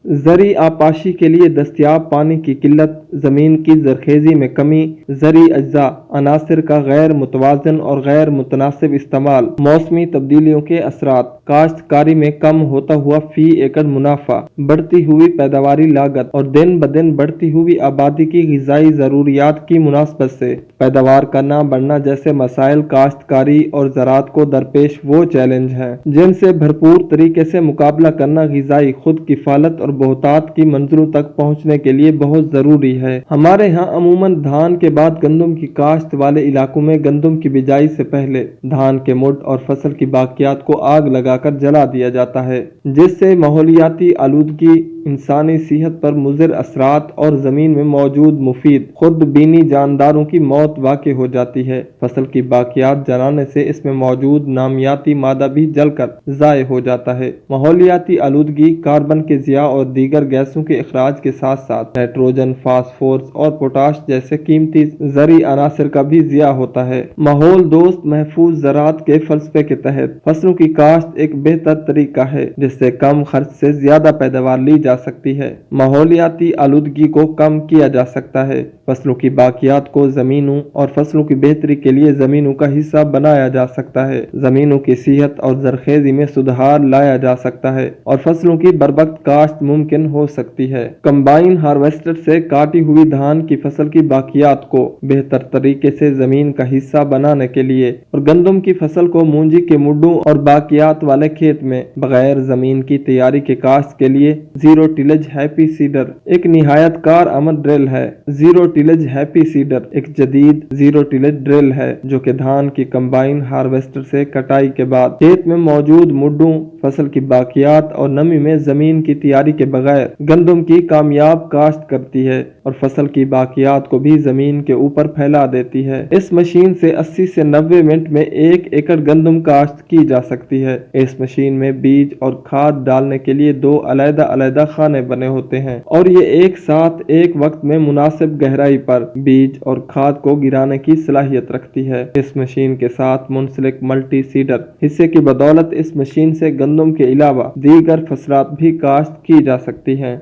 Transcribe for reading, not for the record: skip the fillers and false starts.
زرعی آبپاشی کے لیے دستیاب پانی کی قلت، زمین کی زرخیزی میں کمی، زرعی اجزاء عناصر کا غیر متوازن اور غیر متناسب استعمال، موسمی تبدیلیوں کے اثرات، کاشتکاری میں کم ہوتا ہوا فی ایکڑ منافع، بڑھتی ہوئی پیداواری لاگت اور دن بدن بڑھتی ہوئی آبادی کی غذائی ضروریات کی مناسبت سے پیداوار کا نہ بڑھنا جیسے مسائل کاشتکاری اور زراعت کو درپیش وہ چیلنج ہیں جن سے بھرپور طریقے سے مقابلہ کرنا غذائی خود کفالت اور بہتات کی منزلوں تک پہنچنے کے لیے بہت ضروری ہے۔ ہمارے ہاں عموماً دھان کے بعد گندم کی کاشت والے علاقوں میں گندم کی بجائی سے پہلے دھان کے مڈ اور فصل کی باقیات کو آگ لگا کر جلا دیا جاتا ہے، جس سے ماحولیاتی آلودگی، انسانی صحت پر مضر اثرات اور زمین میں موجود مفید خود بینی جانداروں کی موت واقع ہو جاتی ہے۔ فصل کی باقیات جلانے سے اس میں موجود نامیاتی مادہ بھی جل کر ضائع ہو جاتا ہے۔ ماحولیاتی آلودگی کاربن کے ضیاء اور دیگر گیسوں کے اخراج کے ساتھ ساتھ نائٹروجن، فاسفورس اور پوٹاش جیسے قیمتی زرعی عناصر کا بھی ضیاع ہوتا ہے۔ ماحول دوست محفوظ زراعت کے فلسفے کے تحت فصلوں کی کاشت ایک بہتر طریقہ ہے جس سے کم خرچ سے زیادہ پیداوار لی جا سکتی ہے۔ ماحولیاتی آلودگی کو کم کیا جا سکتا ہے، فصلوں کی باقیات کو زمینوں اور فصلوں کی بہتری کے لیے زمینوں کا حصہ بنایا جا سکتا ہے، زمینوں کی صحت اور زرخیزی میں سدھار لایا جا سکتا ہے اور فصلوں کی بروقت کاشت ممکن ہو سکتی ہے۔ کمبائن ہارویسٹر سے کاٹی ہوئی دھان کی فصل کی باقیات کو بہتر طریقے سے زمین کا حصہ بنانے کے لیے اور گندم کی فصل کو مونجی کے مڈوں اور باقیات والے کھیت میں بغیر زمین کی تیاری کے کاشت کے لیے زیرو ٹیلج ہیپی سیڈر ایک نہایت کارآمد ڈرل ہے۔ زیرو ٹیلج ہیپی سیڈر ایک جدید زیرو ٹیلج ڈرل ہے جو کہ دھان کی کمبائن ہارویسٹر سے کٹائی کے بعد کھیت میں موجود مڈوں، فصل کی باقیات اور نمی میں زمین کی تیاری کے بغیر گندم کی کامیاب کاشت کرتی ہے اور فصل کی باقیات کو بھی زمین کے اوپر پھیلا دیتی ہے۔ اس مشین سے 80 سے 90 منٹ میں 1 ایکڑ گندم کاشت کی جا سکتی ہے۔ اس مشین میں بیج اور کھاد ڈالنے کے لیے 2 علیحدہ خانے بنے ہوتے ہیں اور یہ ایک ساتھ ایک وقت میں مناسب گہرائی پر بیج اور کھاد کو گرانے کی صلاحیت رکھتی ہے۔ اس مشین کے ساتھ منسلک ملٹی سیڈر حصے کی بدولت اس مشین سے گندم کے علاوہ دیگر فصلات بھی کاشت کی جا سکتی ہیں۔